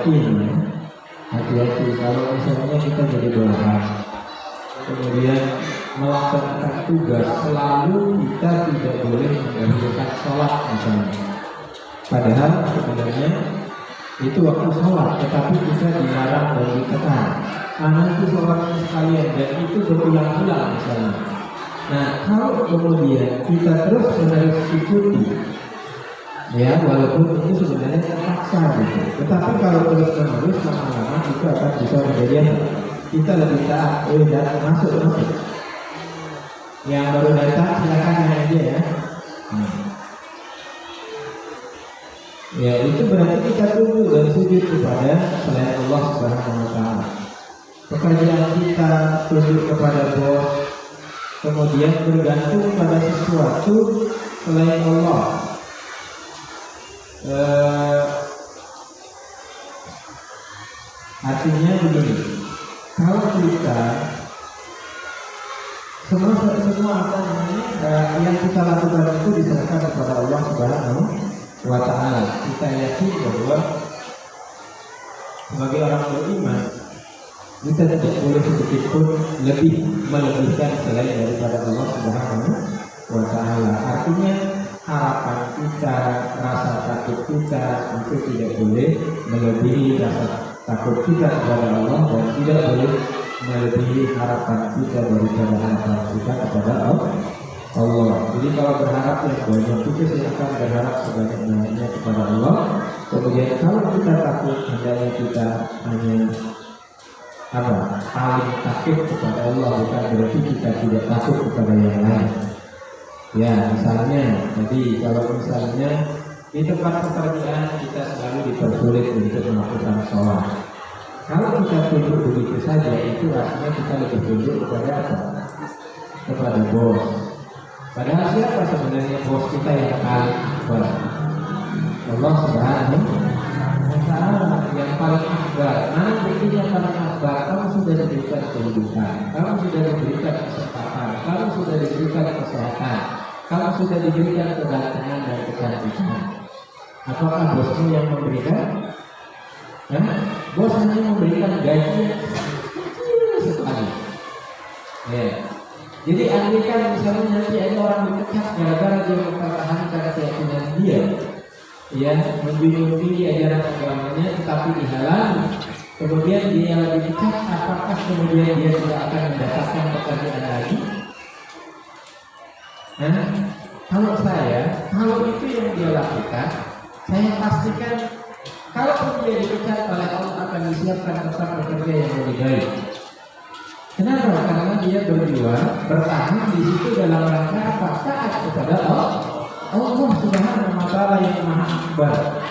hati-hati ya. Hati-hati kalau misalnya kita jadi bawahan, kemudian melaksanakan tugas, selalu kita tidak boleh menggabungkan sholat misalnya. Padahal sebenarnya itu waktu sholat, tetapi kita dilarang dan ditekan. Karena itu sholatnya sekalian dan itu berulang-ulang misalnya. Nah, kalau kemudian kita terus menerus ikuti, ya walaupun ini sebenarnya terpaksa gitu, tetapi kalau terus menerus lama-lama itu akan bisa menjadi kita lebih taat. Dan masuk. Yang baru datang silakan naik aja ya. Ya itu berarti kita tunduk dan sujud kepada selain Allah Subhanahu wa Ta'ala. Pekerjaan kita tunduk kepada bos, kemudian bergantung pada sesuatu selain Allah. Artinya begini, kalau kita semua yang kita lakukan itu diserahkan kepada Allah Subhanahu wa Ta'ala. Kita yakin bahwa sebagai orang beriman kita tidak boleh sedikit pun melebihkan selain daripada Allah Subhanahu wa Ta'ala. Artinya harapan kita, rasa takut kita itu tidak boleh melebihi rasa takut kita kepada Allah dan tidak boleh melebihi harapan kita daripada harapan kita kepada Allah. Jadi kalau berharap yang banyak itu saya akan berharap sebanyak-banyaknya kepada Allah. Kemudian kalau kita takut, hendaknya kita hanya paling takut kepada Allah, bukan berarti kita tidak takut kepada yang lain. Ya misalnya, jadi kalau misalnya di tempat pekerjaan kita selalu dipersulit untuk melakukan sholat. Kalau kita tunduk begitu saja, itu artinya kita lebih tunduk kepada apa? Kepada bos. Padahal siapa sebenarnya bos kita yang paling akbar? Allah Subhanahu wa Ta'ala yang paling akbar. Mana buktinya paling akbar? Kamu sudah diberikan kehidupan, kamu sudah diberikan kesempatan, kamu sudah diberikan kesehatan, kamu sudah diberikan kegantengan dan kecantikan. Apakah bosmu yang memberikan? Bos hanya memberikan gaji sekali. Ya. Jadi andaikan misalnya nanti ada orang dipecat gara-gara dia mempertahankan keyakinan dia, ya menjunjung tinggi ajaran agamanya, tetapi dihalangi, kemudian dia yang dipecat, apakah kemudian dia tidak akan mendapatkan pekerjaan lagi? Kalau itu yang dia lakukan, saya pastikan kalau dia dipecat oleh Allah akan disiapkan tempat bekerja yang lebih baik. Kenapa? Karena dia berjuang, bertahan di situ dalam rangka apa? Taat kepada Allah Subhanahu wa Ta'ala yang Maha Akbar.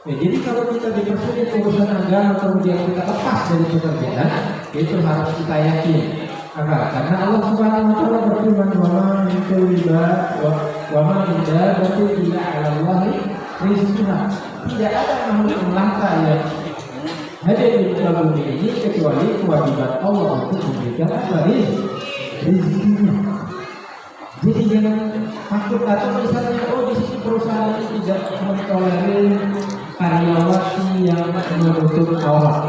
Ya, jadi kalau kita dipersulit urusan agama kemudian kita lepas dari pekerjaan, itu harus kita yakin. Karena Allah Subhanahu wa Ta'ala berfirman, "Wa ma min dabbatin illa 'ala Allahi rizquha." Tidak ada makhluk melata yang ada di muka bumi ini kecuali kewajiban Allah untuk memberikan rezekinya. Jadi jangan takut atau misalnya di sini perusahaan ini tidak mentolerir karyawati yang menutup aurat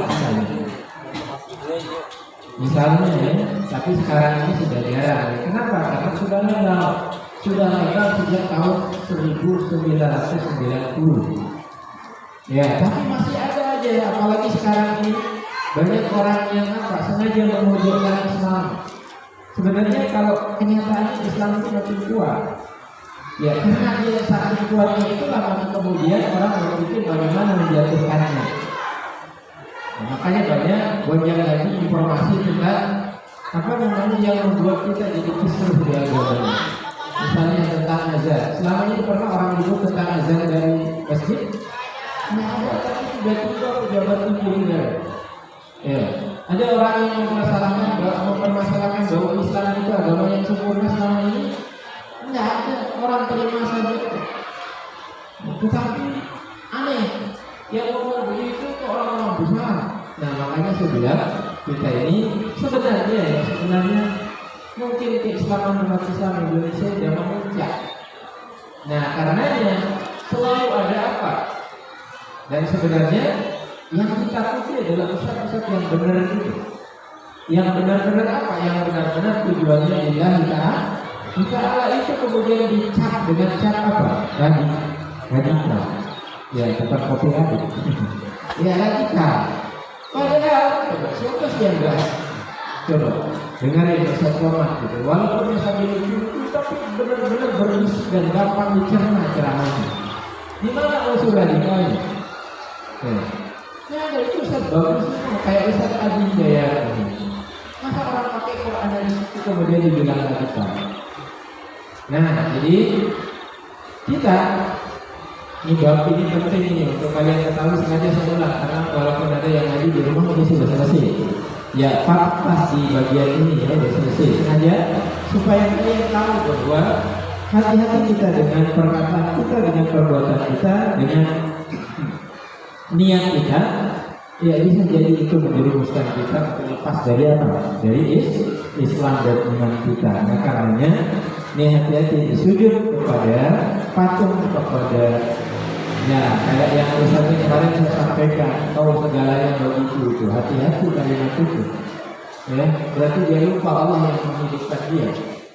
misalnya ya, tapi sekarang ini sudah jarang. Kenapa? Karena sudah legal sejak tahun 1990. Ya, tapi masih ada aja ya, apalagi sekarang ini banyak orang yang sengaja memojokkan Islam. Sebenarnya kalau kenyataannya Islam itu makin kuat. Ya, karena dia saking kuatnya itu lama kemudian orang berpikir bagaimana menjatuhkannya. Makanya banyak gonjang-ganjing informasi tentang yang membuat kita jadi kisruh di agama. Misalnya tentang azan. Selama ini pernah orang ribut tentang azan dari masjid? Tapi tiba-tiba pejabat tinggi ya. Ada orang yang mempermasalahkan bahwa Islam itu agama yang sempurna selama ini. Tidak ada, orang terima saja. Tetapi aneh, yang ngomong begitu ke orang-orang besar. Nah makanya saya bilang kita ini sebenarnya mungkin keislaman umat Islam Indonesia sudah memuncak. Nah karenanya selalu ada apa? Dan sebenarnya Yang ditakuti adalah ustaz-ustaz yang benar itu. Yang benar-benar apa? Yang benar-benar tujuannya lillahi ta'ala. Jika Allah itu kemudian dicap dengan cap apa? Radikal. Ya, tetap kopi adik. Ya, radikal. Padahal, siapa sih yang enggak? Coba, dengarin Ustaz Somad gitu. Walaupun sambil lucu, tapi benar-benar berisik dan gampang dicerna ceramahnya. Di mana unsur radikalnya? Nah, ada itu Ustaz bagus semua, kayak Ustaz Adi Hidayat ini. Masa orang pakai Quran dari situ kemudian dibilang radikal? Nah, jadi kita ini bab ini penting ini untuk kalian ketahui, sengaja saya ulang karena walaupun ada yang ngaji di rumah ini sudah selesai. Ya, pas di bagian ini ya sudah selesai. Sengaja supaya kalian tahu bahwa hati-hati kita dengan perkataan kita, dengan perbuatan kita, dengan niat kita. Ya, bisa jadi itu menjerumuskan kita lepas dari apa? Dari Islam dan iman kita. Nah, karenanya ini hati-hati disujud kepada patung, kepada ya kayak yang misalnya kemarin saya sampaikan, kau segalanya begitu itu. Hati-hati kalimat itu. Ya, berarti dia lupa Allah yang menghidupkan dia.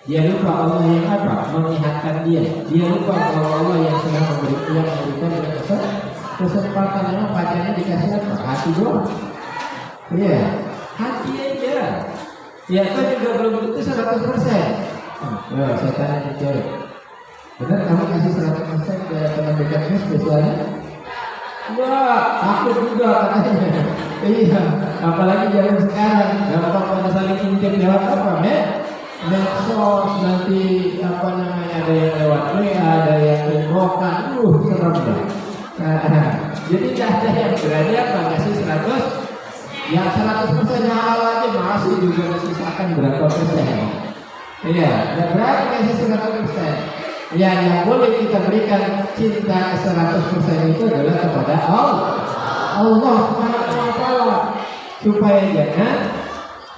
Dia lupa Allah yang apa? Menyehatkan dia. Dia lupa bahwa Allah yang sedang memberikan kesempatan. Memang pacarnya dikasih apa? Hati doang. Iya, hati aja. Ya, kan juga belum tentu 100%. Ya, saya tanya nih cewek. Benar kamu kasih 100% ke teman dekatnya spesialnya? Wah, takut juga katanya. Iya, apalagi zaman sekarang. Gampang pada saling intip lewat apa, medsos, nanti apa namanya, ada yang lewat WA, ada yang inboxan, serem deh. Jadi tidak ada yang berani apa ngasih 100, ya 100% halal aja masih juga menyisakan berapa persen. Iya, dan berani ngasih 100%. Ya, yang boleh kita berikan cinta 100% itu adalah kepada Allah SWT, supaya jangan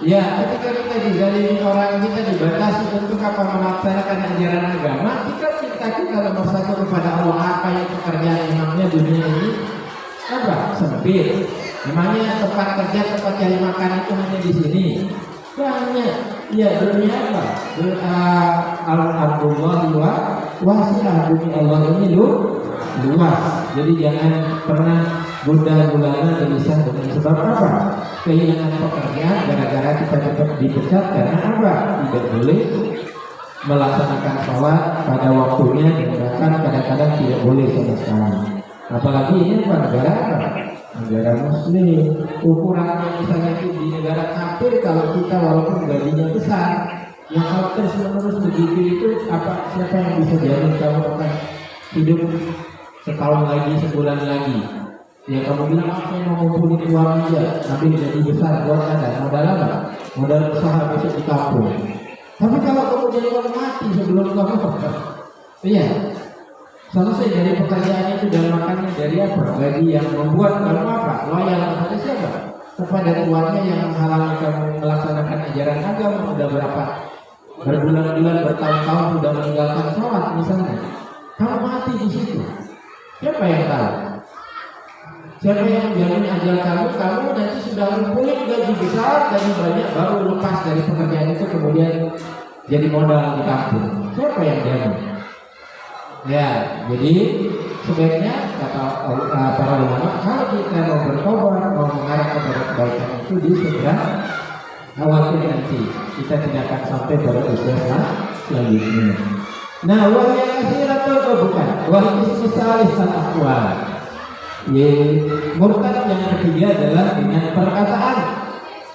ya ketika kita dizalimi orang, kita dibatasi untuk apa melaksanakan ajaran agama, kita nomor satu kepada Allah. Apa yang pekerjaan imamnya dunia ini apa? Sempit. Memangnya tempat kerja, tempat cari makan itu hanya di sini? Banyak. Ya, dunia apa? Alhamdulillah wasi'ah, dunia Allah ini luas. Jadi jangan pernah gundah gulana gelisah dengan sebab apa? Kehilangan pekerjaan gara-gara kita tetap dipecat karena apa? Tidak boleh melaksanakan sholat pada waktunya, dan bahkan kadang-kadang tidak boleh sama sekali. Apalagi ini apa? Negara apa? Negara Muslim. Ukurannya misalnya itu di negara kafir, kalau kita walaupun gajinya besar, yang kalau terus-menerus begitu itu apa? Siapa yang bisa jamin kamu akan hidup setahun lagi, sebulan lagi? Ya kamu bilang aku mau ngumpulin uang aja, tapi jadi besar, uang ada, modal apa? Modal usaha besok di kampung. Tapi kalau kemudian orang mati sebelum kamu iya, selesai dari pekerjaan itu dan makannya dari apa? Gaji yang membuat kamu apa? Loyal kepada siapa? Kepada tuannya yang menghalangi kamu melaksanakan ajaran agama. Sudah berapa berbulan-bulan, bertahun-tahun sudah meninggalkan sholat misalnya. Kamu mati di situ. Siapa yang tahu? Siapa yang jamin ajal kamu nanti sudah ngumpulin gaji besar, gaji banyak, baru lepas dari pekerjaan itu kemudian jadi modal di kampung. Siapa yang jamin? Ya, jadi sebaiknya kata para ulama, kalau kita mau bertobat, mau mengarah kepada kebaikan itu disegera, khawatir nanti kita tidak akan sampai pada usia selanjutnya. Nah, wal yang kasiratul bukan, wal istisaalis al-aqwal. Murtad yang ketiga adalah dengan perkataan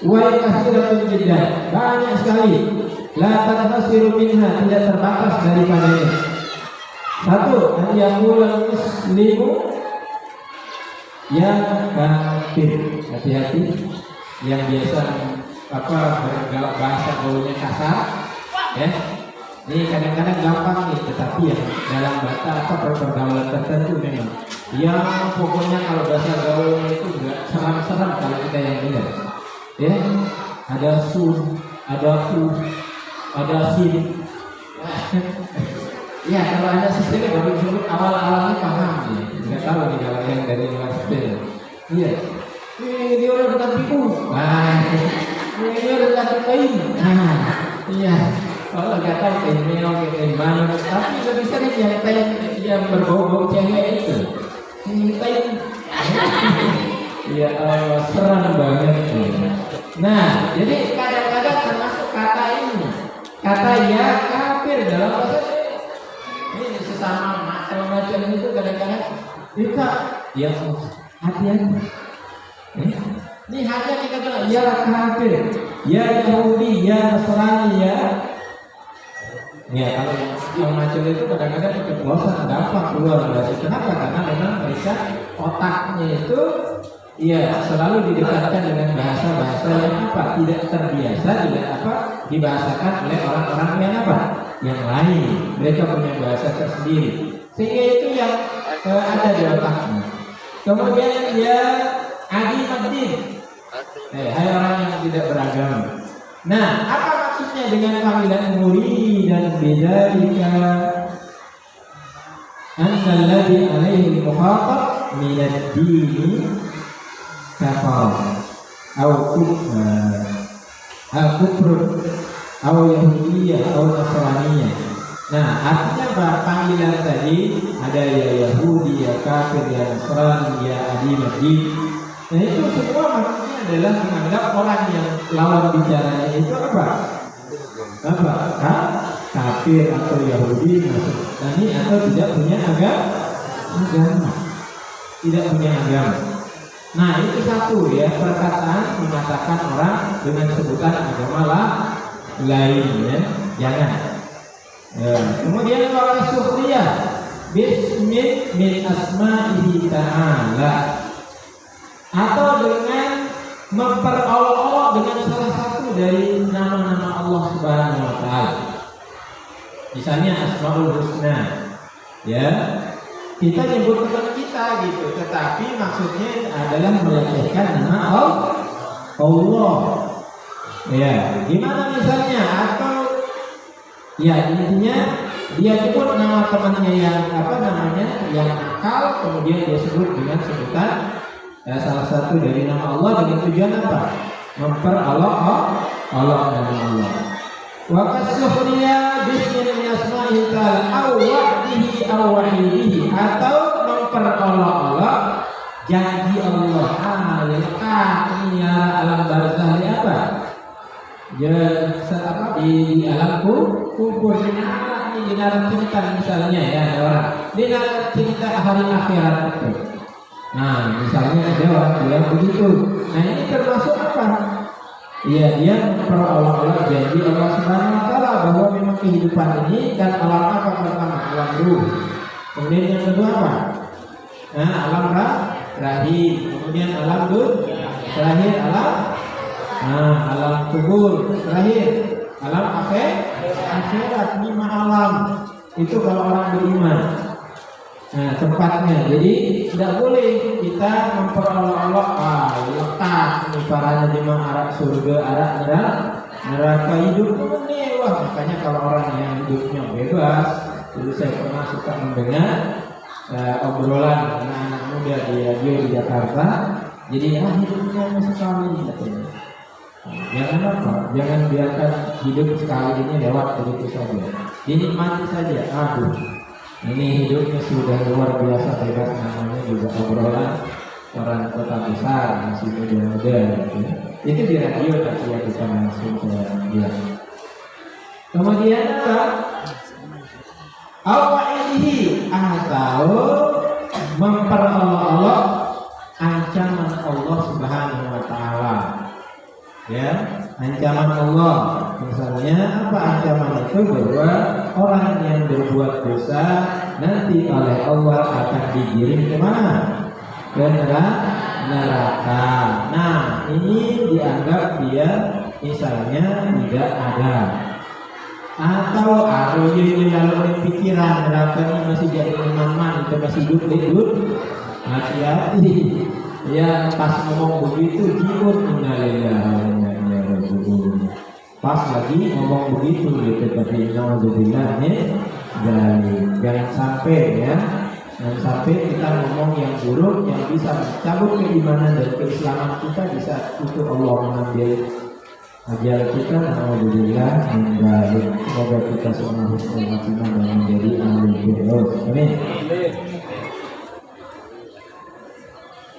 wa kasiratul jiddah, banyak sekali, la tanhasiru minha, tidak terbatas daripadanya. Satu, yaqulul muslimu yang kafir. Hati-hati yang biasa apa bahasa gaulnya kasar, ya. Ini kadang-kadang gampang nih, tetapi ya dalam bahasa apa pergaulan tertentu memang. Yang pokoknya kalau bahasa gaulnya itu enggak seram-seram kalau kita yang dengar. Ya, ada sun, ada ku, ada sin. Ya, kalau ada sistemnya baru disebut awal-awalnya paham ya. Enggak tahu nih kalau yang dari luar sistem. Iya. Dia udah dekat piku. Nah, dia udah dekat kain. Nah, iya. Kalau nggak tahu kain meong, kain mana, tapi lebih sering yang kain yang berbau-bau cewek itu. Kain. Ya Allah, serem banget. Nah, jadi kadang-kadang termasuk kata ini, kata ya kafir dalam bahasa ini sesama macam-macam itu kadang-kadang kita ya hati-hati. Ini hanya kita bilang ya kafir, ya Yahudi, ya Nasrani, ya. Ya kalau yang macam itu kadang-kadang keceplosan gampang keluar dari situ. Kenapa? Karena memang mereka otaknya itu ya selalu didekatkan dengan bahasa-bahasa yang apa? Tidak terbiasa, tidak apa dibahasakan oleh orang-orang yang apa? Yang lain. Mereka punya bahasa tersendiri. Sehingga itu yang ada di otaknya. Kemudian dia adi madin. Hai orang yang tidak beragama. Nah, apa maksudnya dengan panggilan muri dan bidzalika annalladzi alaihi al-muhatab min ad-din kafar kufr atau Yahudiyah atau Nasraniyah. Nah, artinya apa? Panggilan tadi ada ya Yahudi, ya kafir, ya Nasrani, ya adi madin. Nah, itu semua maksudnya adalah menganggap orang yang lawan bicaranya itu apa? Kafir atau Yahudi, Nasrani atau tidak punya agama. Tidak punya agama. Nah, itu satu ya, perkataan mengatakan orang dengan sebutan agama lain ya. Jangan. Kemudian orang sufriyah bismin min asma'ihi ta'ala, atau dengan memperolok-olok dengan salah satu dari nama-nama Allah Subhanahu wa taala. Misalnya Asmaul Husna. Ya. Kita nyebut teman kita gitu, tetapi maksudnya adalah melecehkan nama Allah. Ya, gimana misalnya? Atau ya intinya dia sebut nama temannya yang apa namanya, yang nakal, kemudian dia sebut dengan sebutan salah satu dari nama Allah dengan tujuan apa? Memperolok nama Allah. Wa kasufriya bismi asma'i ta'ala aw wa'dihi aw wahidihi, atau memperolok-olok janji Allah. Ini alam barzah apa? Ya apa di alam kubur, di dalam cerita misalnya ya ada orang di dalam cerita hari akhirat itu. Nah, misalnya ada orang bilang begitu. Nah, ini termasuk apa? Ya, dia memperolok-olok janji Allah Subhanahu wa taala bahwa memang kehidupan ini dan alam apa pertama? Alam ruh. Kemudian yang kedua apa? Nah, alam rahim. Kemudian alam terakhir alam kubur. Terakhir alam akhirat. 5 alam. Itu kalau orang beriman. Nah, tempatnya. Jadi tidak boleh kita memperolok-olok letak ini parahnya di arah surga, arah neraka. Hidup itu mewah. Makanya kalau orang yang hidupnya bebas, dulu saya pernah suka mendengar obrolan anak-anak muda di radio di Jakarta. Jadi hidupnya sekali katanya. Jangan apa? Jangan biarkan hidup sekali ini lewat begitu saja. Dinikmati saja. Aduh, ini hidupnya sudah luar biasa bebas, namanya juga obrolan orang kota besar, masih muda-muda gitu. Itu di radio tapi ya bisa langsung saya bilang. Kemudian apa? Awaihi, atau memperolok-olok ancaman Allah Subhanahu wa taala. Ya, ancaman Allah. Misalnya apa ancaman itu? Bahwa orang yang berbuat dosa nanti oleh Allah akan digiring kemana? Ke neraka. Nah, ini dianggap dia misalnya tidak ada. Atau ini lalu pikiran neraka ini masih jadi teman-teman, itu masih hidup. Hati-hati. Ya, pas ngomong begitu jiun innalillahi. Pas lagi ngomong begitu gitu, tapi naudzubillah nih, jangan sampai ya Dan sampai kita ngomong yang buruk yang bisa mencabut keimanan dan keislaman kita, bisa itu Allah mengambil ajal kita. Alhamdulillah, semoga kita semua husnul khatimah dan menjadi ahlul firdaus. Amin.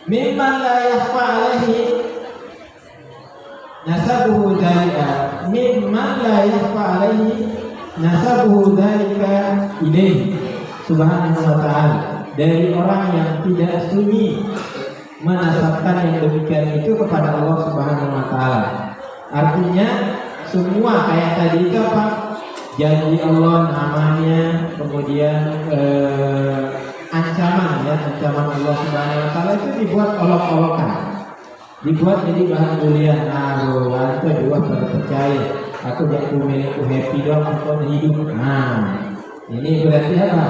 Mimman la yakhfa alaihi nasabuhu dzalika, mimman la yakhfa alaihi nasabuhu dzalika ilaihi subhanahu wa ta'ala, dari orang yang tidak sunyi menasabkan yang demikian itu kepada Allah subhanahu wa ta'ala. Artinya semua kayak tadi itu apa? Janji Allah namanya, kemudian ancaman ya, ancaman Allah subhanahu wa ta'ala itu dibuat olok-olokan, dibuat jadi bahan bulian. Nah, itu dua percaya aku jadi milikku happy dong, aku hidup. Nah, ini berarti apa?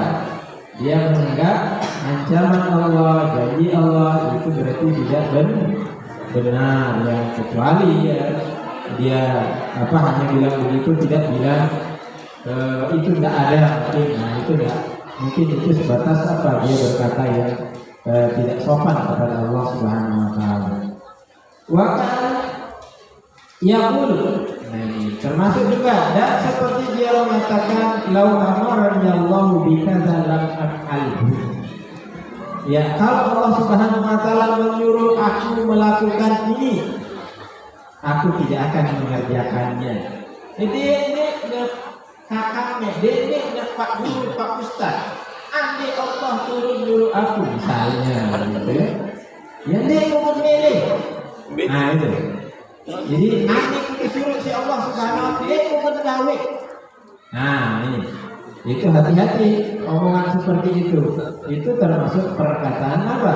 Dia menganggap ancaman Allah, janji Allah itu berarti tidak benar ya, kecuali ya dia apa hanya bilang begitu, tidak bilang itu tidak ada mungkin. Nah, itu tidak mungkin, itu sebatas apa, dia berkata yang tidak sopan kepada Allah subhanahu wa ta'ala. Wakan yaqul, nah ini termasuk juga, dan seperti dia mengatakan lau amarani Allahu bikadza lam af'alhu. Ya, kalau Allah subhanahu wa ta'ala menyuruh aku melakukan ini, aku tidak akan mengerjakannya. Jadi ini kakaknya, ini Pak Guru, Pak Ustaz, andai Allah turun nyuruh aku misalnya, gitu ya, yang dia mau memilih. Nah itu. Jadi andai disuruh si Allah subhanahu wa ta'ala, dia mau mengawe. Nah ini, itu hati-hati omongan seperti itu. Itu termasuk perkataan apa?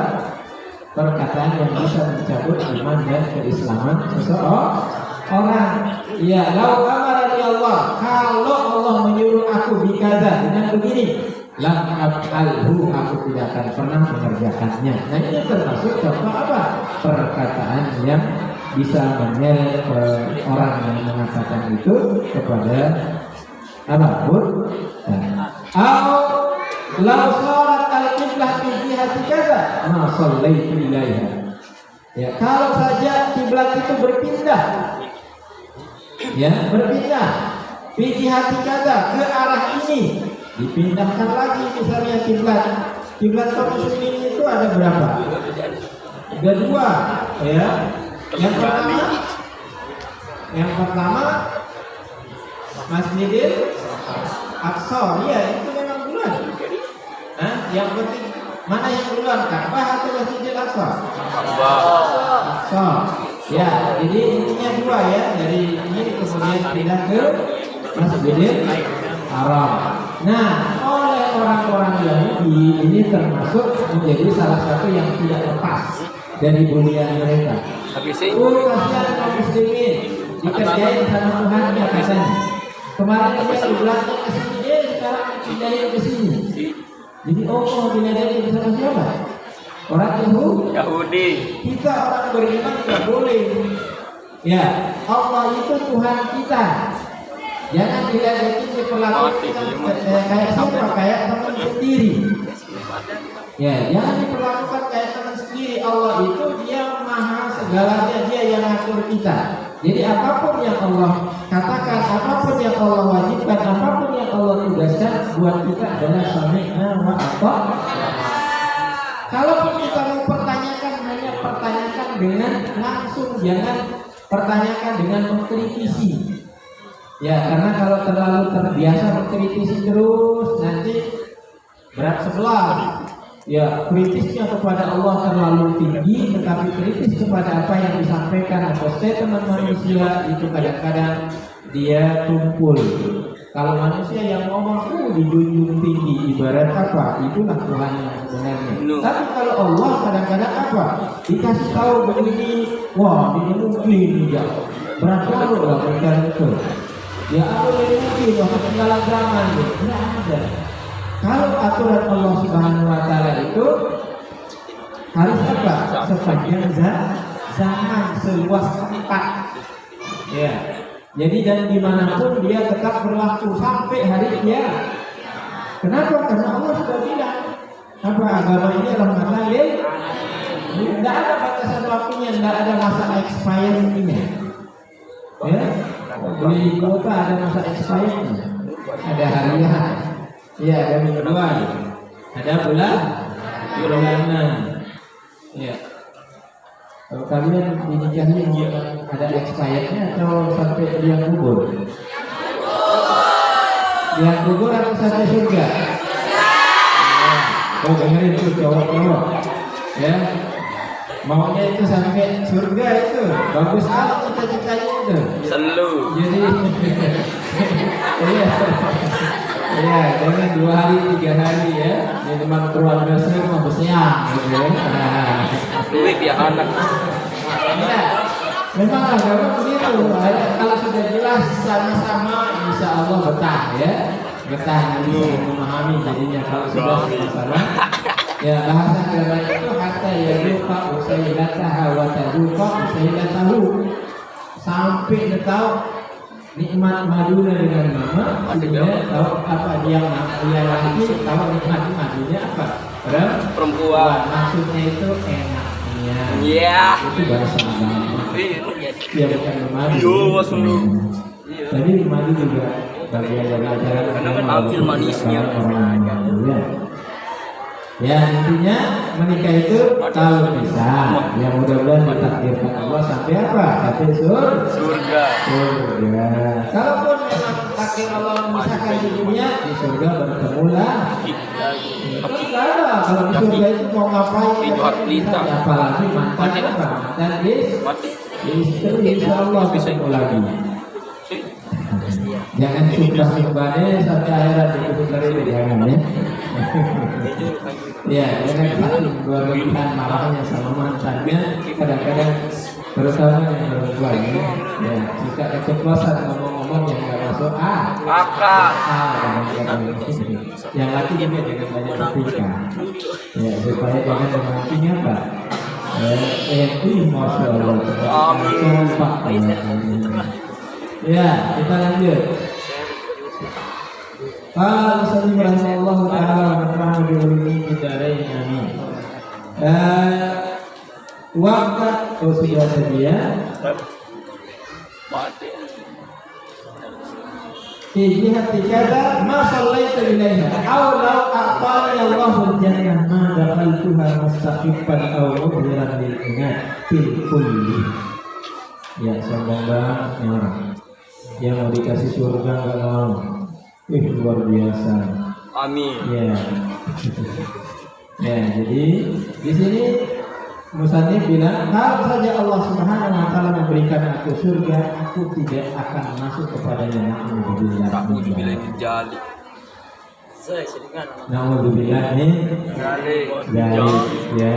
Perkataan yang bisa mencabut iman dan keislaman seseorang. Ya, lau amarani Allah, kalau Allah menyuruh aku bikadza dengan begini, lam af'alhu, aku tidak akan pernah mengerjakannya. Nah, ini termasuk contoh apa? Perkataan yang bisa menyeret orang yang mengatakan itu kepada apa? Atau lau shalat al-qiblah fi jihati kadza ma shallaitu ilaiha. Ya, kalau saja kiblat itu berpindah, ya berpindah fi jihati kadza, ke arah ini, dipindahkan lagi misalnya kiblat kaum muslimin itu ada berapa? Ada dua, ya. Yang pertama Masjidil Aqsa, ya itu memang duluan. Nah, yang penting mana yang duluan, Ka'bah atau Masjidil Aqsa? Aqsa. Ya, jadi intinya dua ya, dari ini kemudian pindah ke Masjidil Haram. Nah, oleh orang-orang Yahudi ini termasuk menjadi salah satu yang tidak lepas dari bulian mereka. Kasihan kaum muslimin dikerjain sama Tuhannya katanya. Kemarin dia dibelakang ke sini, dia sekarang pindahin ke sini. Jadi Allah pindahin sama siapa? Orang Yahudi. Kita orang beriman tidak boleh. Ya, Allah itu Tuhan kita. Jangan dilihat diperlakukan kayak siapa, kayak teman sendiri. Ya, jangan diperlakukan kayak teman sendiri. Allah itu dia maha segalanya, dia yang ngatur kita. Jadi apapun yang Allah katakan, apapun yang Allah wajibkan, apapun yang Allah tugaskan buat kita adalah sami'na wa ata'na. Kalaupun kita mau pertanyakan, hanya pertanyakan dengan langsung, jangan pertanyakan dengan mengkritisi. Ya, karena kalau terlalu terbiasa mengkritisi terus, nanti berat sebelah. Ya, kritisnya kepada Allah terlalu tinggi, tetapi kritis kepada apa yang disampaikan atau statement manusia itu kadang-kadang dia tumpul. Kalau manusia yang ngomong dijunjung tinggi, ibarat apa? Itulah Tuhan yang sebenarnya. Tapi kalau Allah kadang-kadang apa? Dikasih tahu begini, wah ini mungkin ya. Berat banget lah perkara itu. Ya apa yang mungkin? Wah ketinggalan zaman ya. Tidak ada. Kalau aturan Allah Subhanahu wa ta'ala itu harus apa? Sepanjang zaman, seluas tempat. Ya. Jadi dan dimanapun dia tetap berlaku sampai hari kiamat. Kenapa? Karena Allah sudah bilang Apa agama ini rahmatan lil tidak ada batasan waktunya, tidak ada masa expirednya. Ya, beli kuota ada masa expirednya, ada harian, ya ada mingguan, ada bulanan. Ya, kalau kalian dinikahi ada expirednya atau sampai dia kubur? Dia kubur atau sampai surga? Oh dengerin tuh cowok-cowok, ya. Maunya itu sampai surga itu bagus banget cita-citanya itu. Selalu. Jadi, iya, jangan 2 hari 3 hari ya. Ini teman keluarga saya mau bersiang, gitu ya. Duit ya anak. Ya, memang agama begitu. Kalau sudah jelas sama-sama, insya Allah betah ya. Betah nanti memahami jadinya kalau sudah sama. Ya bahasa agama itu hatta ya lupa usailataha wa taduqa usailatahu, sampai dia tahu nikmat madunya dengan mama, dia tahu apa dia lagi tahu nikmat madunya apa perempuan, maksudnya itu enaknya. Iya. Itu bahasa agama. Iya bukan madu. Jadi madu juga bagian dari ajaran. Karena kan ambil manisnya. Ya intinya menikah itu kalau bisa, ya mudah-mudahan ditakdirkan Allah sampai apa? Sampai surga. Kalaupun memang takdir Allah memisahkan di dunia, di surga bertemulah. Itu tidak ada. Kalau di surga itu mau ngapain? Apalagi mantan apa? Mantan istri, insya Allah bisa lagi. Jangan sumpah-sumpahnya sampai akhirat itu dari jangan ya. Ya, jangan berlebihan marahnya sama mantannya. Kadang-kadang terutama yang perempuan ya, jika keceplosan ngomong-ngomong yang nggak masuk yang laki juga jangan banyak berpikir ya, supaya jangan memancing apa masya Allah. Ya, kita lanjut. Qala Muslim rahimahullah ta'ala wa nafa'ana bi ulumi bidarain amin. Waqat sudah sedia. Fi jihati kada ma sallaita ilaiha aw law a'tani Allahu al-jannah ma dakhaltuha mustaqifan aw mudhiran lil inat fil kulli. Ya, sombong banget nih orang. Dia mau dikasih surga nggak mau. Luar biasa. Amin. Ya. Ya, jadi di sini Musannif bilang, kalau saja Allah Subhanahu wa taala memberikan aku surga, aku tidak akan masuk kepadanya. Na'udzubillah. Na'udzubillah jali. Na'udzubillah ya.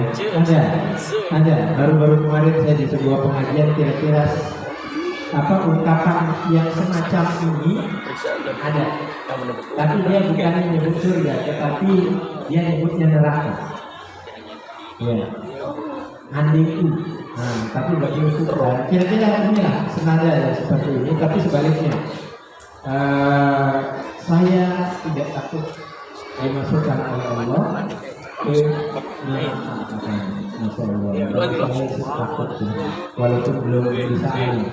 Ada. Baru-baru kemarin saya di sebuah pengajian kira-kira apa ungkapan yang semacam ini ada, tapi dia bukan menyebut surga, tetapi dia nyebutnya neraka. Ya, andiku. Nah, tapi bagi surga, kira-kira inilah senada ya, seperti ini, tapi sebaliknya. Saya tidak takut dimasukkan oleh Allah ke neraka. Masya Allah. Saya takut, walaupun belum bisa ini.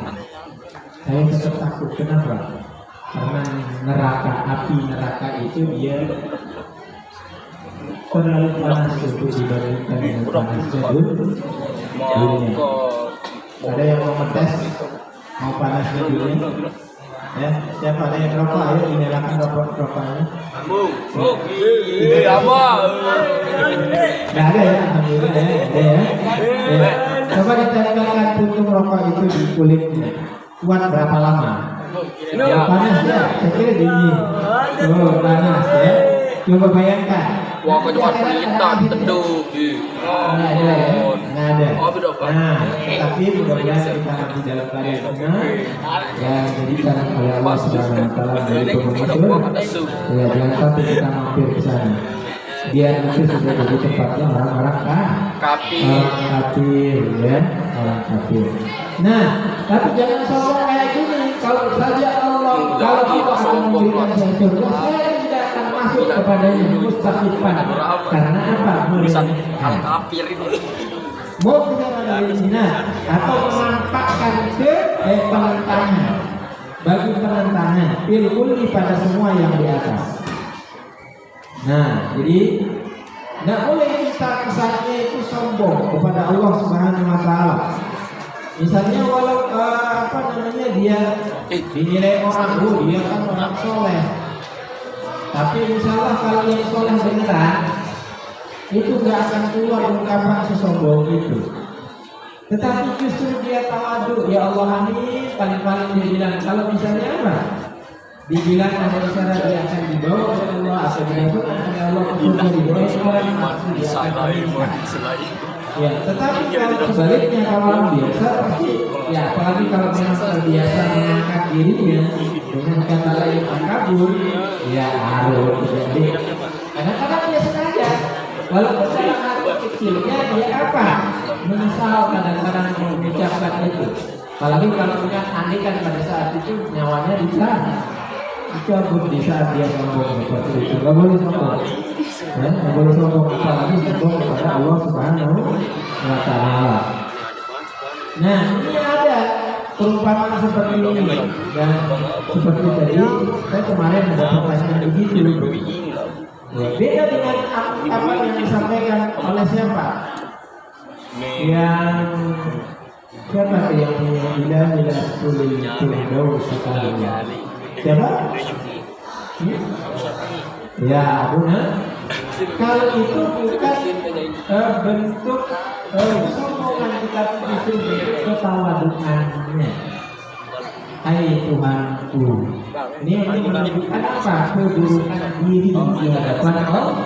Saya tetap takut. Kenapa? Karena api neraka itu dia terlalu panas untuk dibandingkan dengan panasnya dunia. Ada yang mau ngetes mau panasnya dunia? Ya, siapa ada yang rokok? Ayo dinyalakan rokoknya. Nggak ada ya, alhamdulillah ya. Ya. Coba ditempelkan puntung rokok itu di kulitnya. Kuat berapa lama? Ya, panas ya, saya kira dingin. Oh, panas ya. Coba bayangkan. Wah, kau cuma pelita teduh. Nggak ada ya? Nggak ada. Nah, tapi mudah-mudahan kita nanti dalam keadaan benar. Ya, jadi karena oleh Allah Subhanahu wa taala dari pemimpin. Ya, jangan sampai kita mampir ke sana. Biar nanti sudah jadi tempatnya orang-orang kafir, ya, orang kafir. Nah, tapi jangan sombong kayak gini. Kalau saja Allah, kalau kita akan memberikan saya surga, saya tidak akan masuk kepadanya mustaqifan. Karena apa? Tulisan al-kafir ini. Atau menampakkan ke penentangan bagi penentangan pilkuli pada semua yang di atas. Nah, jadi tidak boleh kita kesannya itu sombong kepada Allah Subhanahu Wa Taala. Misalnya walau dia dinilai orang dia kan orang soleh, tapi misalnya kalau yang soleh beneran itu nggak akan keluar ungkapan sesombong itu. Tetapi justru dia tawadu, ya Allah amin, paling-paling dia bilang, kalau misalnya apa? Dibilang ada isyarat dia akan dibawa oleh Allah atau dilakukan oleh Allah untuk dibawa orang ya, tetapi kalau sebaliknya kalau orang biasa pasti ya, apalagi kalau memang terbiasa mengangkat dirinya dengan kata lain kabur, ya harus jadi. Kadang-kadang dia sengaja, walaupun dalam hati kecilnya dia apa? Menyesal kadang-kadang mengucapkan itu. Apalagi kalau punya andikan pada saat itu nyawanya ditahan. Cabut di saat dia sombong seperti itu. Gak boleh sombong, ya, gak boleh sombong, apalagi sombong kepada Allah Subhanahu Wa Taala. Nah, ini ada perumpamaan seperti ini dan seperti tadi saya kemarin ada pertanyaan begitu. Ya, beda dengan apa yang disampaikan oleh siapa? Yang siapa yang punya bila tulis sekali. Siapa? Ya, benar. Kalau itu bukan bentuk sombongan, tetapi itu bentuk ketawaduannya. Hai Tuhanku. Ini menunjukkan apa? Kedudukan diri di hadapan Allah.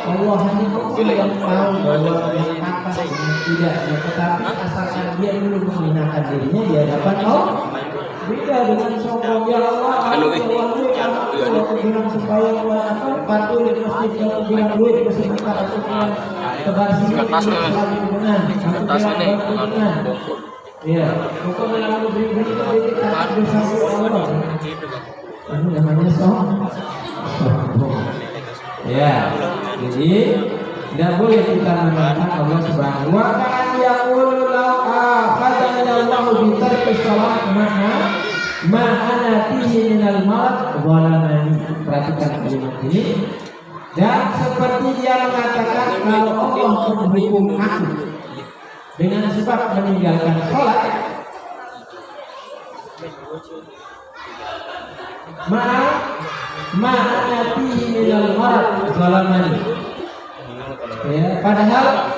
Allah hanya Allah yang tahu bahwa yang atas ini tidak, tetapi asalkan dia dulu menghinakan dirinya di hadapan Allah. Beda dengan sombong, ya Allah, aku bilang supaya bantu di masjid, aku bilang duit di masjid, aku bilang tebar sini, aku bilang ya, pokoknya lalu beri-beri itu bersama Allah. Ini namanya sombong. Ya, jadi tidak boleh kita menentang Allah Subhanahu Wa Taala. Yaqulu law akhadana Allahu bi tarki shalat ma'ana fihi minal marad walamani. Perhatikan kalimat ini. Dan seperti dia mengatakan kalau Allah menghukum aku dengan sebab meninggalkan sholat, ma'ana fihi minal marad walamani. Ya, padahal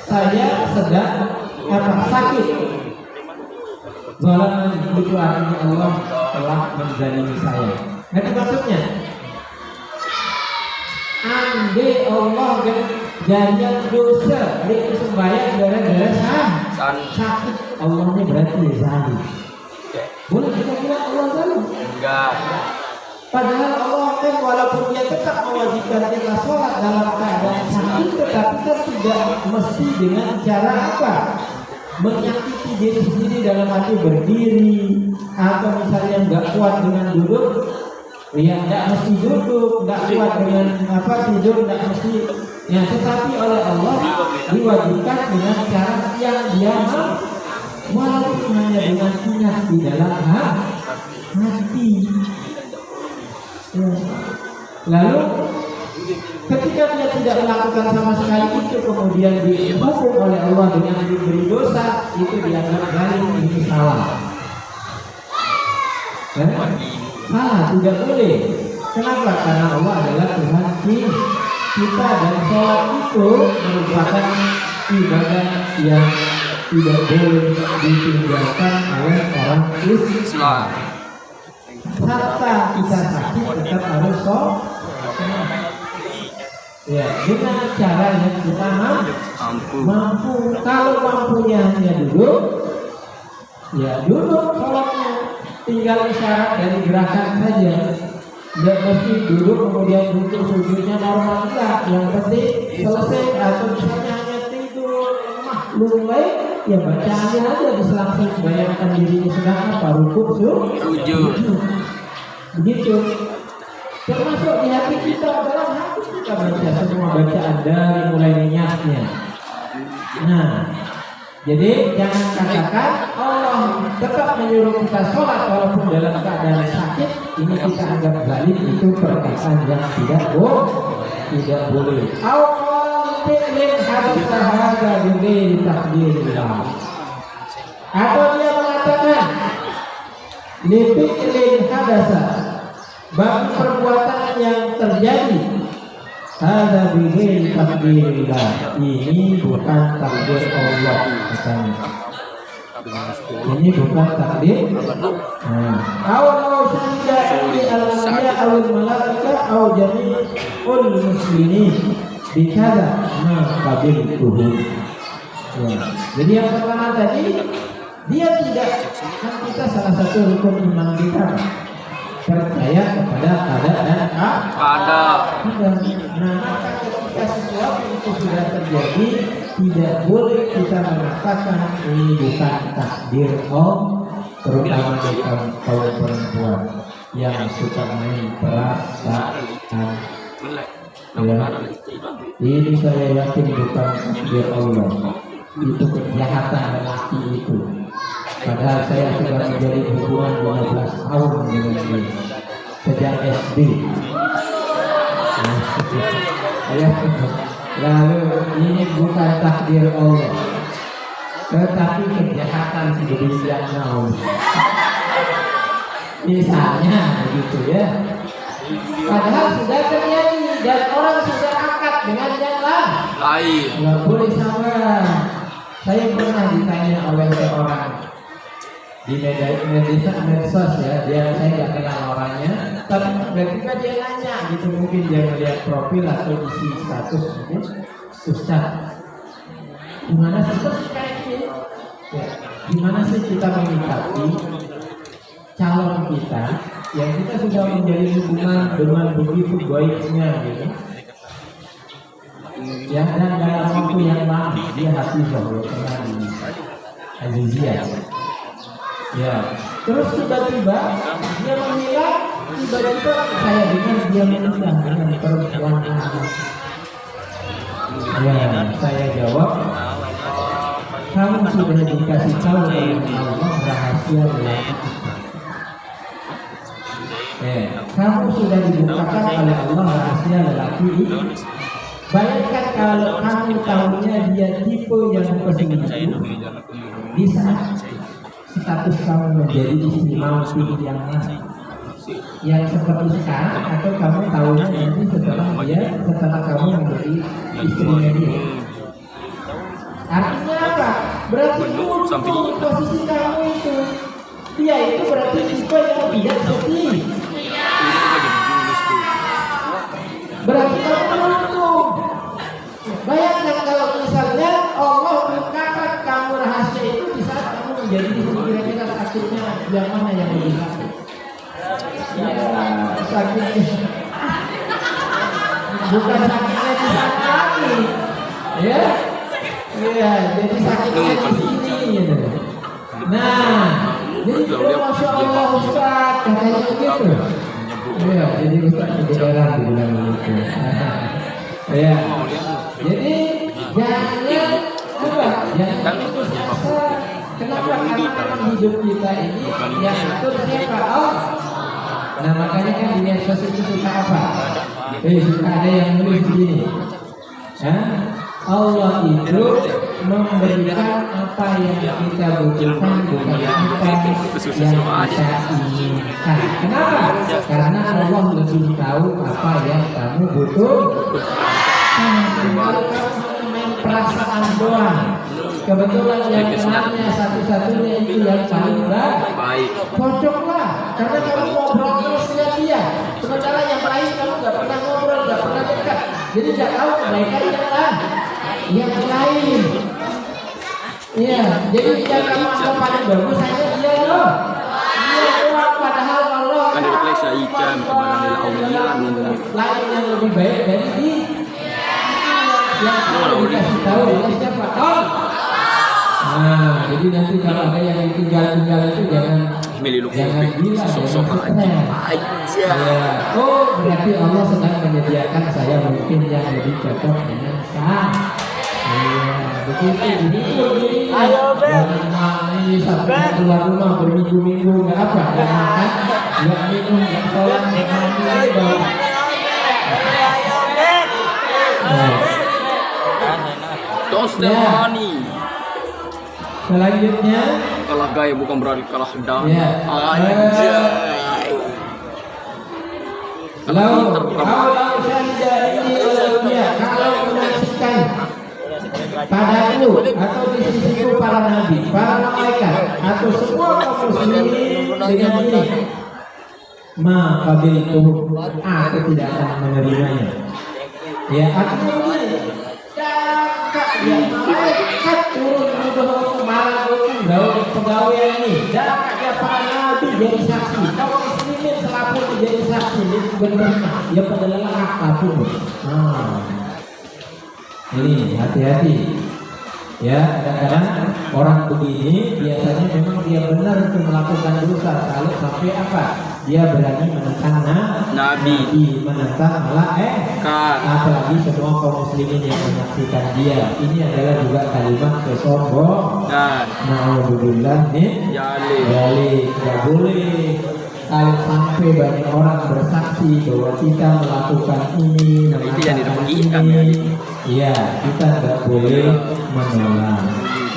saya sedang sakit. Zalam itu artinya Allah telah menzalimi saya. Itu maksudnya. Andai Allah jangan dosa dari sembahyang gara-gara sakit, Allahnya berarti zalim. Boleh kita bilang Allah zalim? Enggak. Padahal Allah kan walaupun dia tetap mewajibkan kita sholat dalam keadaan sakit, tetapi kan tidak mesti dengan cara apa? Menyakiti diri sendiri dalam arti berdiri, atau misalnya nggak kuat dengan duduk, ya nggak mesti duduk, nggak kuat dengan tidur, nggak mesti. Ya, tetapi oleh Allah diwajibkan dengan cara yang dia mau, walaupun hanya dengan ingat di dalam hati. Lalu ketika dia tidak melakukan sama sekali itu, kemudian dihukum oleh Allah dengan diberi dosa, itu dianggap zalim, ini salah. Salah, tidak boleh. Kenapa? Karena Allah adalah Tuhan kita, dan sholat itu merupakan ibadah yang tidak boleh ditinggalkan oleh orang Islam. Hatta kita sakit tetap harus sholat. Ya, dengan cara yang kita mampu. Kalau mampunya hanya duduk, ya duduk sholatnya. Tinggal isyarat dari gerakan saja. Tidak mesti duduk kemudian duduk sujudnya normal, enggak. Yang penting selesai, atau misalnya hanya tidur lunglai, ya bacaannya aja diselang-seling, bayangkan dirinya sedang apa, rukuk, sujud. Begitu. Termasuk di hati kita, dalam hati kita baca semua bacaan dari mulai niatnya. Nah, jadi jangan katakan Allah tetap menyuruh kita sholat walaupun dalam keadaan sakit. Ini kita anggap balik, itu perkataan yang tidak boleh. Atau dia mengatakan lifi'lin hadasa, bagi perbuatan yang terjadi ada bighairi takdirillah, ini bukan takdir Allah katanya. Ini bukan takdir. Awal syahida di al-anbiya awal malaika aw jami'ul muslimin bikada ma qabiltuhu. Jadi yang pertama tadi, dia tidak, kan kita salah satu rukun iman kita percaya kepada ada dan ada. Nah, maka ketika sesuatu itu sudah terjadi, tidak boleh kita mengatakan ini bukan takdir Allah, terutama di kaum perempuan yang suka main perasaan. Ya, ini saya yakin bukan takdir Allah, itu kejahatan lelaki itu. Padahal saya sudah menjalin hubungan 12 tahun dengan dia sejak SD. Lalu ini bukan takdir Allah, tetapi kejahatan sedemikian mau. Misalnya begitu ya. Padahal sudah terjadi dan orang sudah akad dengan yang lain. Nggak boleh sama. Saya pernah ditanya oleh seorang di medsos ya, saya nggak kenal orangnya, tapi ketika dia nanya gitu, mungkin dia melihat profil atau isi status mungkin, Ustaz, gimana sih kayak ini? Ya, gimana sih kita menyikapi calon kita yang kita sudah menjalin hubungan dengan begitu baiknya gitu, ya, dan dalam waktu yang lama dia hafizah pernah di Aziziyah. Ya, terus tiba-tiba dia menghilang, tiba-tiba saya dengar dia menikah dengan perempuan lain. Ya, saya jawab, kamu sudah dikasih tahu oleh Allah rahasia lelaki. Kamu sudah dibukakan oleh Allah rahasia lelaki. Bayangkan kalau kamu tahunya dia tipe yang peselingkuh, di saat status kamu menjadi istri maupun yang mana, yang seperti sekarang, atau kamu tahunya nanti setelah kamu menjadi istrinya dia. Artinya apa? Berarti posisi kamu itu, dia itu berarti tipe yang tidak setia. Berarti kamu beruntung. Bayangkan kalau misalnya Allah bukakan kamu rahasia itu di saat kamu menjadi istri, kira-kira sakitnya yang mana yang lebih sakit? Ya, sakitnya bukan sakitnya di sana lagi, ya, jadi sakitnya di sini. Gitu. Nah, jadi masya Allah Ustaz katanya begitu. Ya, jadi Ustaz kebenaran dibilang begitu. Ya, jadi jangan putus asa. Kenapa? Karena hidup kita ini yang atur siapa? Allah. Nah, makanya kan di medsos itu suka apa? Suka ada yang nulis begini. Allah itu memberikan apa yang kita butuhkan, bukan apa yang kita inginkan. Kenapa? Karena Allah lebih tahu apa yang kamu butuhkan. Kalau kamu main perasaan doang, kebetulan yang kenalnya satu-satunya itu yang paling baik, cocoklah. Karena kamu ngobrol terus dengan dia, sementara yang lain kamu nggak pernah ngobrol, nggak pernah dekat, jadi nggak tahu kebaikan yang lain. Iya, jadi yang kamu anggap paling bagus hanya dia loh. Dia doang, padahal Allah kan lain yang lebih baik dari dia. Yang perlu dikasih tahu oleh siapa? Oh. Nah, jadi nanti kalau ada yang tinggal itu jangan milih lu Jangan gila, sok-sok jangan aja. stres. Ya. Oh, berarti Allah sedang menyediakan saya mungkin yang lebih cocok dengan saya. Iya, begitu. Ini. Ayo, Ben. Jangan main sampai keluar rumah berminggu-minggu nggak apa, nggak makan, nggak minum, nggak sholat, nggak mandi, bawa. Nah, Don't Ya. money. selanjutnya, Kalah gaya bukan berarti kalah dam. ya. Anjay. Kalau saja ini dunia, kalau menyaksikan padaku atau di sisiku para nabi, para malaikat atau semua kaum muslimin dengan ini, maka itu aku tidak akan menerimanya. Ya, artinya begini, kakak ya malaikat turun untuk marah pegawai ini, dan ya para nabi jadi saksi, kaum muslimin selaput jadi saksi, itu benar, ya padahal apapun. Ini hati-hati. Ya, kadang-kadang orang begini biasanya memang dia benar untuk melakukan dosa kalau sampai apa? Dia berani menentang Nabi. menentang malah Kan. apalagi semua kaum muslimin yang menyaksikan dia. Ini adalah juga kalimat kesombong. Dan Nauzubillah nih. Yali. Tidak boleh kalau sampai banyak orang bersaksi bahwa kita melakukan ini, Nah, itu yang melakukan dirugikan, ini. ya. Iya, kita tidak boleh menolak.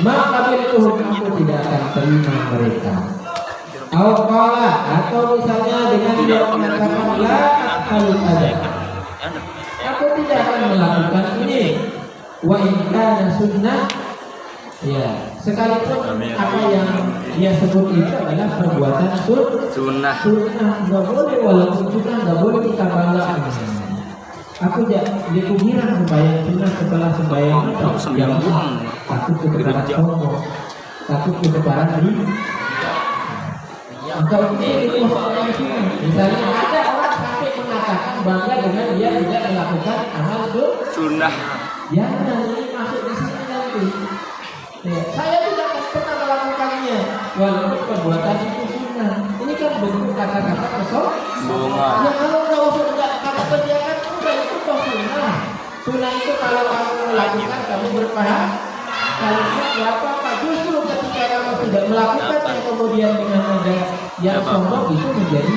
Maka itu aku tidak akan terima mereka. Atau misalnya dengan dia mengatakan la akalul ada. Aku tidak akan melakukan ini. Wa in kana sunnah. Ya, sekalipun apa yang dia sebut itu adalah perbuatan Sunnah. sunnah nggak boleh, walaupun sunnah nggak boleh kita banggakan. Aku jadi bilang sembahyang sunnah setelah sembahyang yang takut kebenaran sombong, takut kebenaran ini. Engkau ini itu sembahyang sunnah. Misalnya ada orang sampai mengatakan bangga dengan dia tidak melakukan amal Sunnah. jangan ini masuk di sini nanti. Ya, saya tidak akan pernah melakukannya walaupun perbuatan itu sunnah. Ini kan bentuk kata-kata kesombongan. Ya kalau nggak usah kamu kerjakan udah itu toh sunnah. Sunnah itu kalau kamu lakukan kamu berpahala. Kalau tidak ya apa-apa. Justru ketika kamu tidak melakukan yang kemudian dengan ada yang sombong itu menjadi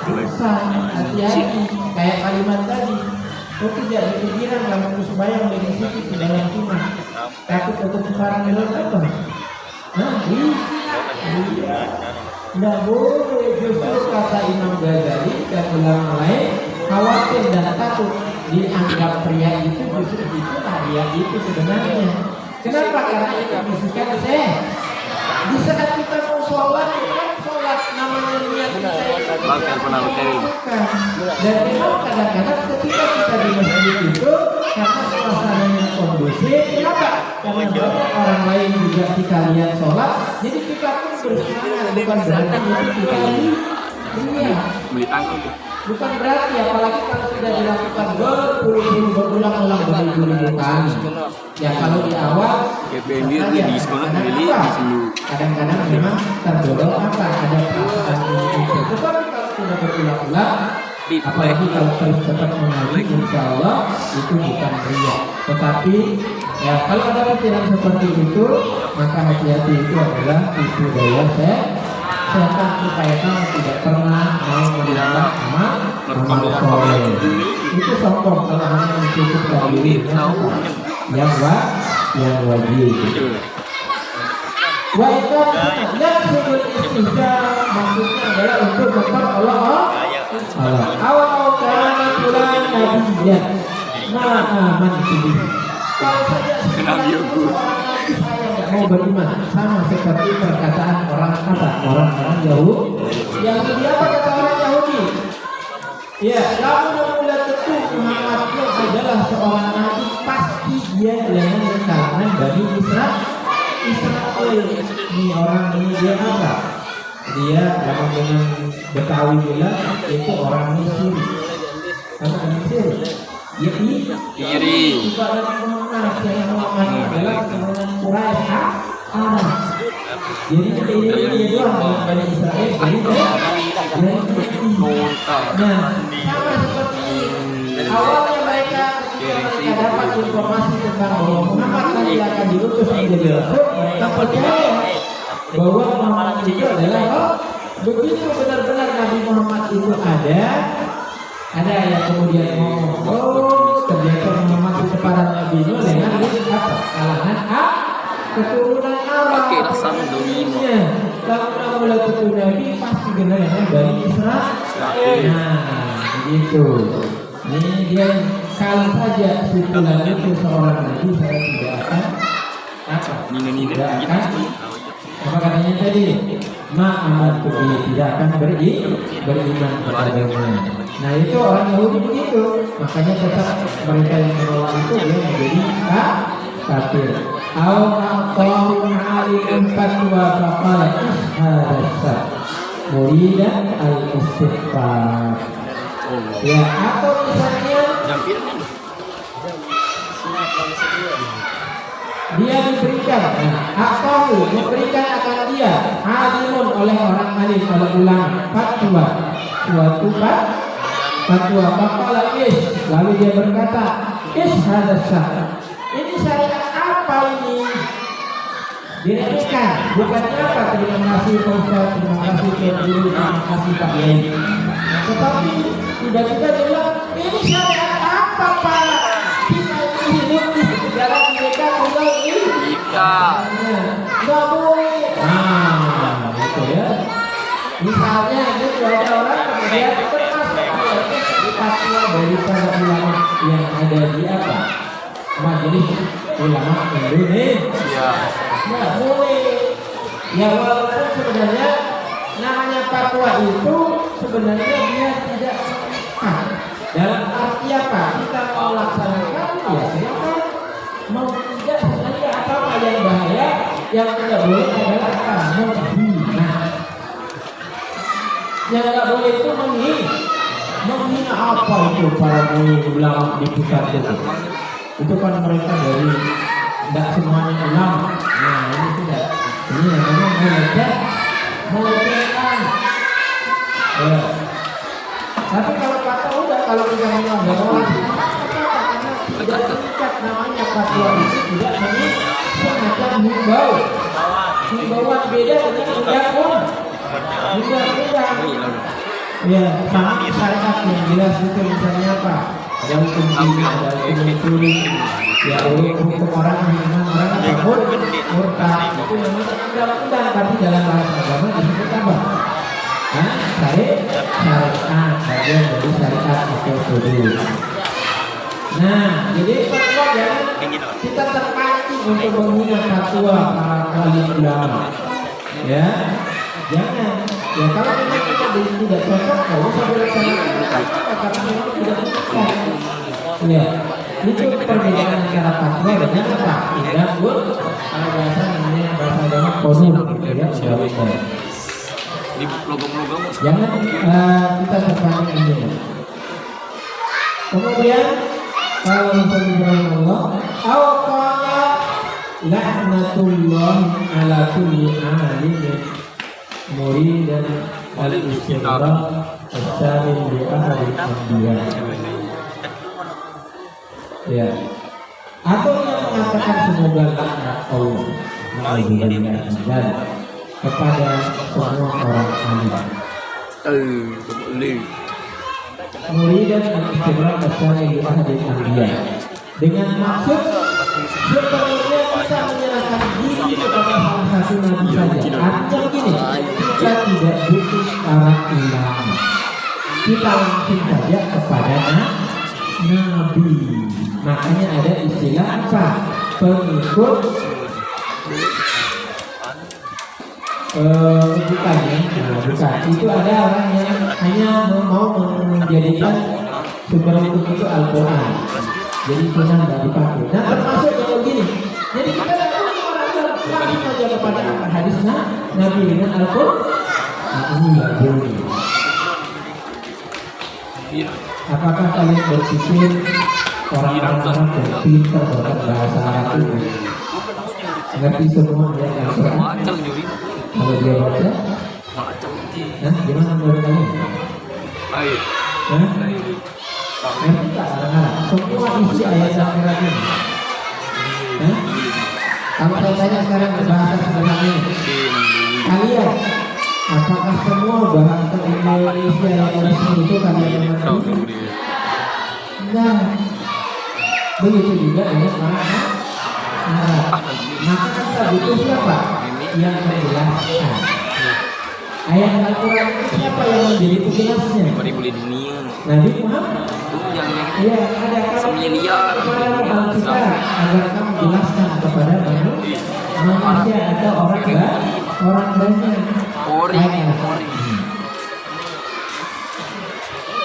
dosa. Hati-hati kayak kalimat tadi. Oh tidak berpikiran kalau sembahyang dari situ sembahyang sunnah. Takut untuk sekarang dalam apa? Tidak boleh. Justru kata Imam Ghazali dan ulama lain, khawatir dan takut dianggap pria itu justru itu dia itu sebenarnya. Kenapa? Karena itu bisikan di saat kita mau sholat, sholat namanya niat kita Bakal pernah dan memang kadang-kadang ketika kita di masjid itu karena suasananya kondusif, kenapa? Karena banyak orang lain juga kita lihat sholat, jadi kita pun bersemangat. Bukan berarti itu kita Beli tangkap. bukan berarti, apalagi kalau sudah dilakukan berulang-ulang beribu-ribu kali. Ya kalau di awal KPN dia diskon beli di sini. kadang-kadang memang terdorong apa ada perasaan ini itu. Tetapi kalau sudah berulang-ulang, apalagi kalau terus tetap mengaji, insya Allah itu bukan ria. Tetapi ya kalau ada pikiran seperti itu, maka hati-hati, itu adalah tipu daya setan supaya kamu tidak pernah mau menjalankan amal soleh. Itu sombong kalau hanya mencukupkan diri yang wajib. Wa itu sudul istijab maksudnya adalah untuk memperoleh awal kana bulan nabiyyan aman itu. Kalau saja saya mau beriman sama seperti perkataan orang Yahudi. Yahudi apa kata orang Yahudi? Ya, kamu mulai tentu Muhammad itu adalah seorang nabi, pasti dia dari kalangan Bani Israel. Ini orang ini dia apa? Dia kalau dengan Betawi bilang itu orang Mesir. Karena Mesir, ya Iri. ibarat Muhammad yang Muhammad adalah keturunan Quraisy Arab. Jadi ini doang yang Bani Israel. Jadi nah, sama seperti awalnya mereka dapat informasi tentang bahwa Muhammad nanti akan diutus menjadi rasul, mereka percaya bahwa Muhammad itu adalah begitu benar-benar Nabi Muhammad itu ada yang kemudian ngomong, oh ternyata Muhammad itu para Nabi itu dengan apa? Kalangan keturunan Arab. Kalau mulai turun Nabi pasti generasi dari Israel. Nah, begitu. Ini dia kalau saja sebulan itu seorang Nabi saya tidak akan tidak akan apa katanya tadi aman tidak akan beriman kepadanya. Nah itu orang Yahudi begitu, makanya tetap mereka yang menolak itu dia menjadi kafir. Al-Qawm alim fatwa faqala hadasa muridan al-istighfar. Ya atau misalnya dia diberikan atau memberikan akan dia alimun oleh orang alim oleh ulama fatwa suatu fatwa faqala lalu dia berkata hadasa ini syariat apa ini? Diremehkan, bukannya apa? Terima kasih Pak Ustaz, terima kasih Pak Guru, terima kasih Pak Yai. Tetapi tiba-tiba dia bilang, ini syariat apa Pak? Kita ini hidup di dalam mereka tunggal ini. Nggak boleh. Nah, gitu ya. Misalnya itu ada orang kemudian termasuk fatwa dari para ulama yang ada di apa? Majelis Ulama Indonesia. Nggak boleh. Ya walaupun sebenarnya namanya fatwa itu sebenarnya dia tidak dalam arti apa? Kita mau laksanakan ya silakan. Mau tidak sebenarnya apa yang bahaya yang tidak boleh adalah menghina. Yang tidak boleh itu menghina apa itu para ulama di pusat itu? Itu kan mereka dari tidak semuanya ulama. Nah ini tidak. Ini yang memang melecehkan. Ya. Tapi kalau kata udah kalau kita bilang bahwa karena tidak terikat namanya fatwa itu tidak semacam himbauan beda dengan undang-undang. Ya sama syariat yang jelas itu misalnya apa? Ada hukum tinggi, ada hukum mencuri, ya hukum orang menghina orang apapun murtad itu yang undang-undang, tapi dalam bahasa agama disebut apa? Syariat bagian dari syariat atau hukum. Nah, jadi fatwa jangan kita terpancing untuk menghina fatwa para wali ulama, ya jangan. Ya kalau memang kita tidak cocok, kalau usah dilaksanakan karena memang tidak cocok. Ya, itu perbedaan antara fatwa dengan apa? Tidak pun kalau bahasa namanya bahasa agama konul, ya sudah betul. Di logo-logo. Jangan kita terpancing ini. Kemudian kalau misalnya Allah, qala la'natullah ala kulli alim muridan al-istighfar as-salim bi ahadil anbiya. Ya. Atau yang mengatakan semoga laknat Allah dan kepada semua orang alim. Muridan al-istighfar as-salim bi ahadil anbiya. Dengan maksud sebenarnya kita menyerahkan diri kepada salah satu nabi saja. Artinya begini, kita tidak butuh para ulama. Kita langsung saja kepada nabi. Makanya ada istilah apa? Pengikut bukan ya, bukan. Itu ada orang yang hanya mau menjadikan sumber hukum itu Al-Quran. Jadi sunnah tidak dipakai. Nah termasuk yang begini. Jadi kita langsung saja kepada hadis Nabi dengan Al-Quran. Nah ini nggak boleh. Apakah kalian berpikir orang-orang Arab yang pintar bahasa Arab itu ngerti semua ayat Al-Quran. Macam nyuri. Kalau dia baca, Macam. gimana menurut kalian? Ayo. Hah? Ngerti tak kadang-kadang? Semua isi ayat Al-Quran ini. Hah? Kalau saya tanya sekarang bahasa sederhananya, kalian apakah semua bahasa Indonesia yang resmi itu kalian mengerti? Nah, begitu juga dengan orang Arab. Maka kita butuh siapa yang menjelaskan ayat Al-Quran itu, siapa yang menjadi penjelasnya? Beri dunia. Nabi Muhammad. Yang Iya, ada semilia. kepada kita agar kamu jelaskan kepada manusia atau orang banyak. Ori.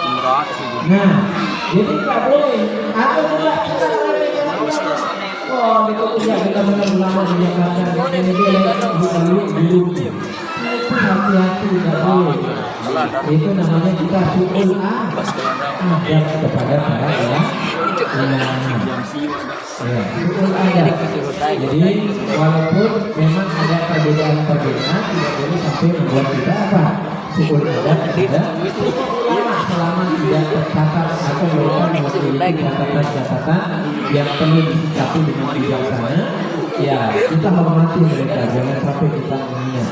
Imrat. Nah, jadi nggak boleh. Atau juga kita oh, itu ya kita benar ulama di Jakarta. Ini dia dulu. Itu hati-hati tidak boleh. Itu namanya kita suul adab kepada para ulama. Ya, suul adab. Jadi walaupun memang ada perbedaan-perbedaan, tidak boleh sampai membuat kita apa? Suul adab tidak. Selama tidak tercatat atau mereka memiliki catatan-catatan yang perlu disikapi dengan bijaksana, ya kita hormati mereka, jangan sampai kita menghina.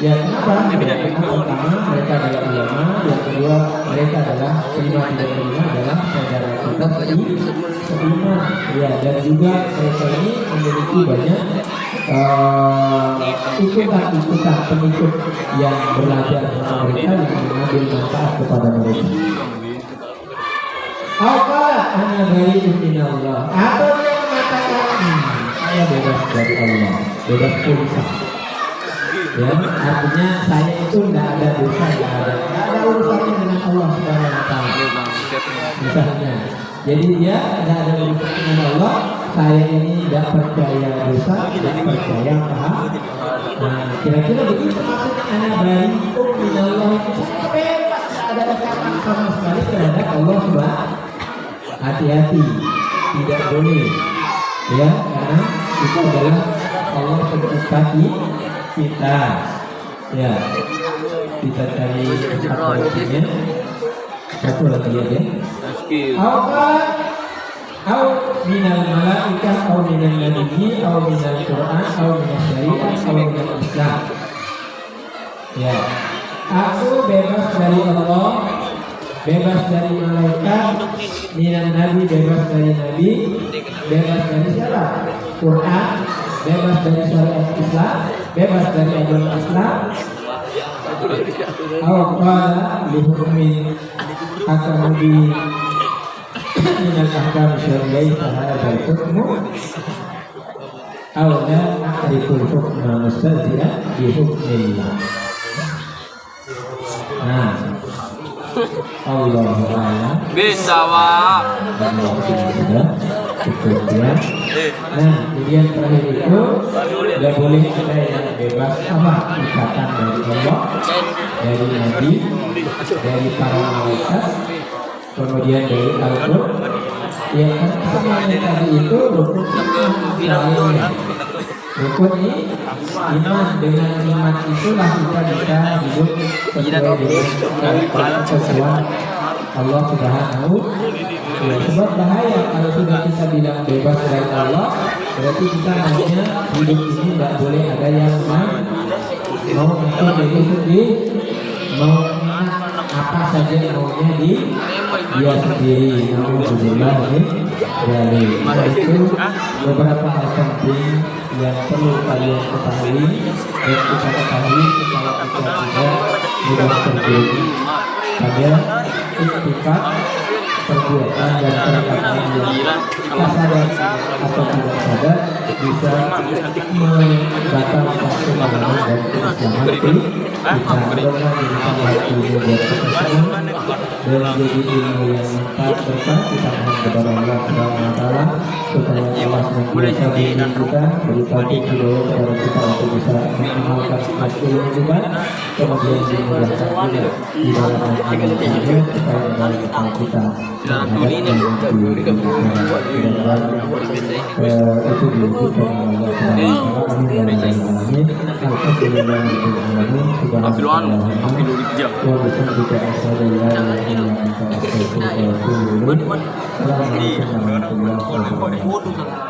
Ya kenapa? Karena pertama mereka adalah ulama, yang kedua mereka adalah terima tidak terima adalah saudara kita seiman. Ya, dan juga mereka ini memiliki banyak ikutan pengikut yang belajar sama mereka, yang mengambil manfaat kepada mereka. Al-Qala ana bari'un minallah. Atau yang mengatakan saya bebas dari Allah, bebas pulsa. Ya, artinya saya itu tidak ada dosa, tidak ada urusannya dengan Allah Subhanahu wa taala. Misalnya, jadi dia tidak ada urusan dengan Allah. Saya ini tidak percaya dosa, tidak percaya pahala. Nah, kira-kira begitu maksudnya anak bari'un minallah. Saya bebas, tidak ada ikatan sama sekali terhadap Allah Subhanahu. Hati-hati, tidak boleh, ya, karena itu adalah Allah menciptakan kita, ya, kita cari apa-apanya. Satu lagi ya. Au minal malaikah, au minal nabiyyi, au minal Qur'an, au minal syariah, au minal Islam. Ya, aku bebas dari Allah, bebas dari malaikat, minal nabi, bebas dari nabi, bebas dari siapa? Quran, bebas dari syariat Islam, bebas dari agama Islam. Qala li hukmin akamubi minal ahkam syar'iyyah hadal hukmu aw la a'riful hukma mustadila bi hukmillah. Nah, Allahu a'lam. Bisa, Pak. Cukup ya. Nah, kemudian terakhir itu tidak boleh ada yang bebas apa ikatan dari Allah, dari Nabi, dari para malaikat, kemudian dari Al-Quran. Ya kan semuanya tadi itu rukun iman. Rukun iman, dengan iman itulah kita bisa hidup sesuai dengan kesesuaian Allah Subhanahu. Ya, sebab bahaya kalau sudah kita bilang bebas dari Allah, berarti kita hanya hidup ini tidak boleh ada yang mau ngatur diri sendiri, mau apa saja maunya di dia sendiri. Namun alhamdulillah dari itu beberapa hal penting yang perlu kalian ketahui dan kita ketahui supaya kita tidak mudah terjadi pada istiqat perbuatan dan perkataan yang kita sadar atau tidak sadar bisa membatalkan keimanan dan keislaman berdoa diberikan waktunya buat kesenangan dan jadi ilmu yang manfaat berkah. Kita mohon kepada Allah Subhanahu wa taala supaya Allah senantiasa bimbing kita, beri taufik hidayah kepada kita untuk bisa mengamalkan ilmu juga, kemudian dimudahkan juga di dalam amal ibadah supaya mengalihkan kita itu diwujudkan oleh Allah Subhanahu wa taala.